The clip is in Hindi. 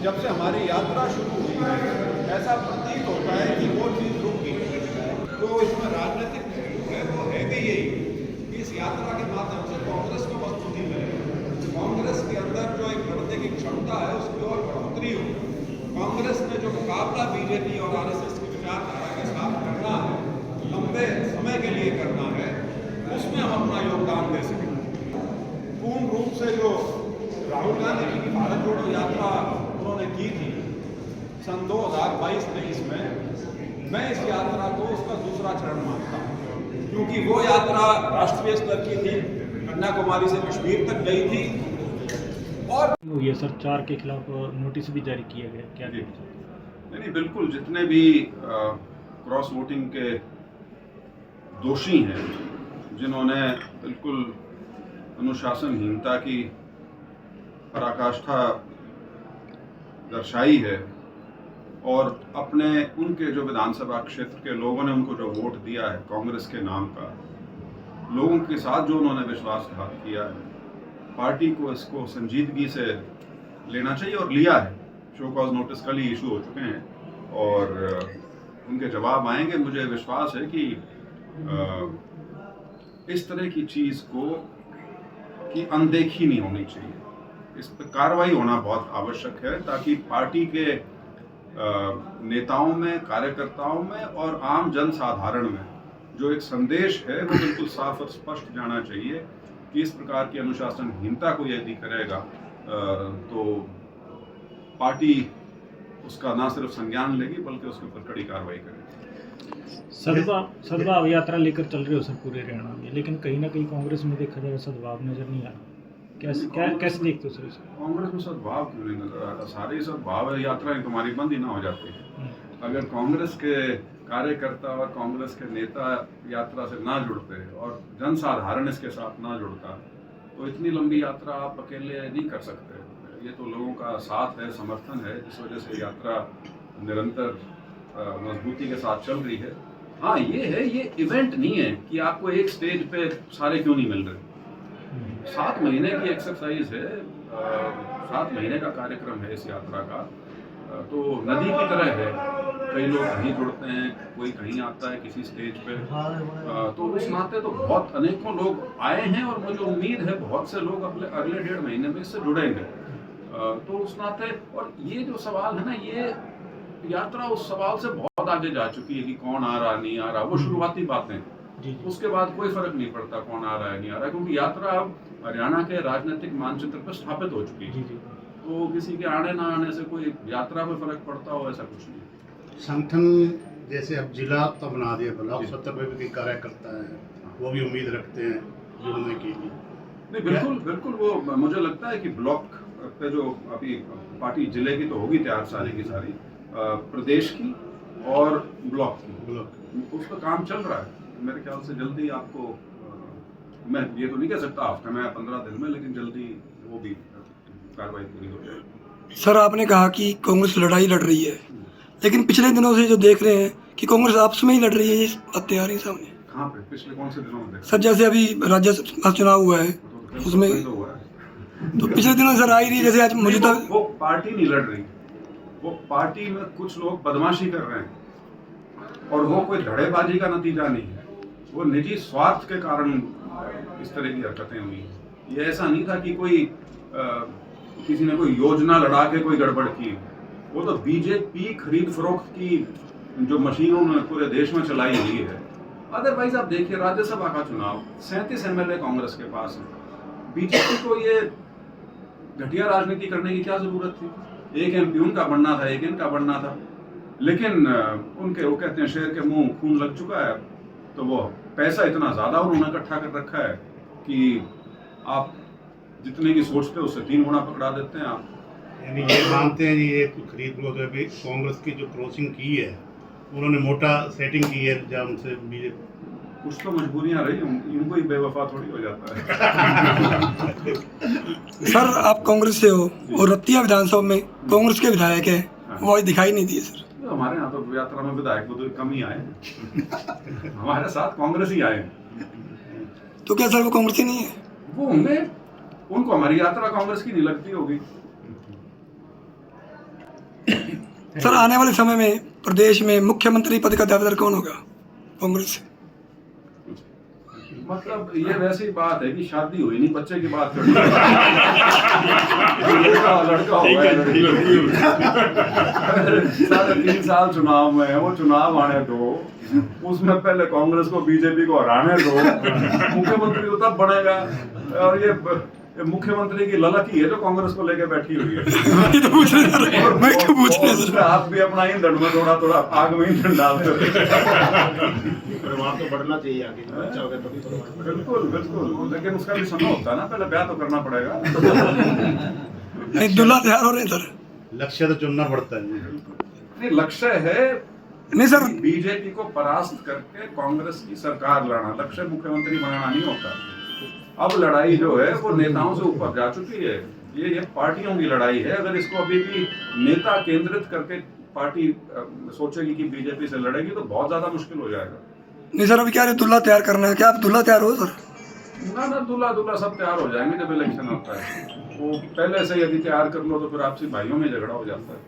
जब से हमारी यात्रा शुरू हुई है ऐसा प्रतीत होता है कि वो चीज़ रुक गई। तो इसमें राजनीतिक है वो है भी यही कि इस यात्रा के माध्यम से कांग्रेस को मजबूती मिले, कांग्रेस के अंदर जो एक लड़ने की क्षमता है उसकी और बढ़ोतरी हो, कांग्रेस में जो मुकाबला बीजेपी और आरएसएस की विचारधारा के साथ करना है, लंबे समय के लिए करना है, उसमें हम अपना योगदान दे सकें। पूर्ण रूप से जो राहुल गांधी जी की भारत जोड़ो यात्रा उन्होंने की थी सन 2022-23 में, मैं इस यात्रा को उसका दूसरा चरण मानता हूँ, क्योंकि वो यात्रा राष्ट्रीय स्तर की थी, कन्याकुमारी से कश्मीर तक गई थी। और ये सर 4 के खिलाफ नोटिस भी जारी किया गया, क्या नहीं बिल्कुल, जितने भी क्रॉस वोटिंग के दोषी हैं, जिन्होंने बिल्कुल अनुशासनहीनता की पराकाष्ठा दर्शाई है और अपने उनके जो विधानसभा क्षेत्र के लोगों ने उनको जो वोट दिया है कांग्रेस के नाम का, लोगों के साथ जो उन्होंने विश्वासघात किया है, पार्टी को इसको संजीदगी से लेना चाहिए और लिया है। शो कॉज नोटिस कल ही इशू हो चुके हैं और उनके जवाब आएंगे। मुझे विश्वास है कि इस तरह की चीज़ को की अनदेखी नहीं होनी चाहिए, इस पर कार्रवाई होना बहुत आवश्यक है ताकि पार्टी के नेताओं में, कार्यकर्ताओं में और आम जनसाधारण में जो एक संदेश है वो बिल्कुल साफ और स्पष्ट जाना चाहिए कि इस प्रकार की अनुशासनहीनता को यदि करेगा तो पार्टी उसका ना सिर्फ संज्ञान लेगी बल्कि उसके ऊपर कड़ी कार्रवाई करेगी। सद्भाव यात्रा लेकर चल रहे हो सर पूरे हरियाणा में, लेकिन कहीं ना कहीं कांग्रेस में देखा जाए सद्भाव नजर नहीं आ रहा, कैसे देखते हो सर इसको? कांग्रेस में सद्भाव क्यों नहीं नजर आ रहा? सारे सद्भाव यात्राएं तुम्हारी बंद ही ना हो जाती है। अगर कांग्रेस के कार्यकर्ता और कांग्रेस के नेता यात्रा से ना जुड़ते और जनसाधारण इसके साथ ना जुड़ता तो इतनी लंबी यात्रा आप अकेले नहीं कर सकते। ये तो लोगों का साथ है, समर्थन है, जिस वजह से यात्रा निरंतर मजबूती के साथ चल रही है। हाँ ये है, ये इवेंट नहीं है कि आपको एक स्टेज पे सारे क्यों नहीं मिल रहे। 7 महीने की एक्सरसाइज है, 7 महीने का कार्यक्रम है इस यात्रा का। तो नदी की तरह है, कई लोग कहीं जुड़ते हैं, कोई कहीं आता है किसी स्टेज पे, तो उस नाते तो बहुत अनेकों लोग आए हैं और मुझे उम्मीद है बहुत से लोग अगले 1.5 महीने में इससे जुड़ेंगे। तो उस नाते, और ये जो सवाल है ना, ये यात्रा उस सवाल से बहुत आगे जा चुकी है कि कौन आ रहा नहीं आ रहा, वो शुरुआती बातें, उसके बाद कोई फर्क नहीं पड़ता कौन आ रहा है नहीं आ रहा, क्योंकि यात्रा अब हरियाणा के राजनीतिक मानचित्र पर स्थापित हो चुकी है। तो किसी के आने ना आने से कोई यात्रा में फर्क पड़ता हो ऐसा कुछ नहीं। संगठन जैसे अब जिला तो बना दिया, ब्लॉक स्तर पे भी कार्यकर्ता है, वो भी उम्मीद रखते हैं जुड़ने की। नहीं बिल्कुल बिल्कुल, वो मुझे लगता है कि ब्लॉक पे जो अभी पार्टी जिले की तो होगी तैयार सारी की सारी, प्रदेश की और ब्लॉक की, उसका काम चल रहा है। मेरे ख्याल से जल्दी आपको, मैं ये तो नहीं कह सकता हफ्ते में या 15 दिन में, लेकिन जल्दी वो भी कार्रवाई पूरी हो जाएगी। सर आपने कहा कि कांग्रेस लड़ाई लड़ रही है, लेकिन पिछले दिनों से जो देख रहे हैं कि कांग्रेस आपस में ही लड़ रही है, ये बातें आ रही सामने। कहाँ पे? पिछले कौन से दिनों में? सर जैसे अभी राज्यसभा चुनाव हुआ है उसमें, तो पिछले दिनों सर आ ही रही है, जैसे आज मुझे वो पार्टी नहीं लड़ रही, वो पार्टी में कुछ लोग बदमाशी कर रहे हैं और वो कोई धड़ेबाजी का नतीजा नहीं है, वो निजी स्वार्थ के कारण इस तरह की हरकतें हुई हैं। ये ऐसा नहीं था कि कोई किसी ने कोई योजना लड़ा के कोई गड़बड़ की। वो तो बीजेपी खरीद फरोख्त की जो मशीन उन्होंने पूरे देश में चलाई हुई है। अदरवाइज आप देखिए राज्यसभा का चुनाव 37 एमएलए कांग्रेस के पास है। बीजेपी को ये घटिया राजनीति करने की क्या जरूरत थी? एक एमपी उनका बनना था, एक इनका बनना था, लेकिन उनके वो कहते हैं शेर के मुंह खून लग चुका है, तो वो पैसा इतना ज्यादा उन्होंने इकट्ठा कर रखा है कि आप जितने की सोचते हो उससे 3 गुना पकड़ा देते हैं आप। यानी ये मानते हैं जी ये खरीद फरोख्त है, भी कांग्रेस की जो क्रॉसिंग की है उन्होंने मोटा सेटिंग की है जब उनसे बीजेपी कुछ तो मजबूरियां रही, इनको ही बेवफा थोड़ी हो जाता है। सर आप कांग्रेस से हो और रतिया विधानसभा में कांग्रेस के विधायक है, वो आज दिखाई नहीं दिए सर। तो हमारे यहाँ तो यात्रा में विधायक तो कम ही आए हैं। हमारे साथ कांग्रेस ही आए हैं। तो क्या सर वो कांग्रेसी नहीं है? वो होंगे, उनको हमारी यात्रा कांग्रेस की नहीं लगती होगी। सर आने वाले समय में प्रदेश में मुख्यमंत्री पद का दावेदार कौन होगा कांग्रेस से? मतलब ये वैसी बात है कि शादी हुई नहीं, बच्चे की बात करनी है। लड़का होगा, 3.5 साल चुनाव में है, वो चुनाव आने दो, उसमें पहले कांग्रेस को बीजेपी को हराने दो, मुख्यमंत्री तो तब बनेगा। और ये मुख्यमंत्री की ललक ही है जो कांग्रेस को लेके बैठी हुई है। आप भी अपना ईंधन में थोड़ा थोड़ा आग में ईंधन डालते हो। वहाँ तो बढ़ना चाहिए आगे, बच्चा हो गया तभी तो। बिल्कुल बिल्कुल, लेकिन उसका भी समय होता है ना, पहले ब्याह तो करना पड़ेगा। नहीं दूल्हा तैयार हो रहे हैं सर। लक्ष्य तो चुनना पड़ता है। नहीं, लक्ष्य है नहीं सर, बीजेपी को परास्त करके कांग्रेस की सरकार लाना, लक्ष्य मुख्यमंत्री बनाना नहीं होता। अब लड़ाई जो है वो नेताओं से ऊपर जा चुकी है, ये पार्टियों की लड़ाई है। अगर इसको अभी भी नेता केंद्रित करके पार्टी सोचेगी कि बीजेपी से लड़ेगी तो बहुत ज्यादा मुश्किल हो जाएगा। नहीं सर अभी क्या दूल्हा तैयार करना है, क्या आप दूल्हा तैयार हो सर? ना दूल्हा सब तैयार हो जाएंगे जब इलेक्शन होता है। वो पहले से यदि तैयार कर लो तो फिर आपसी भाइयों में झगड़ा हो जाता है।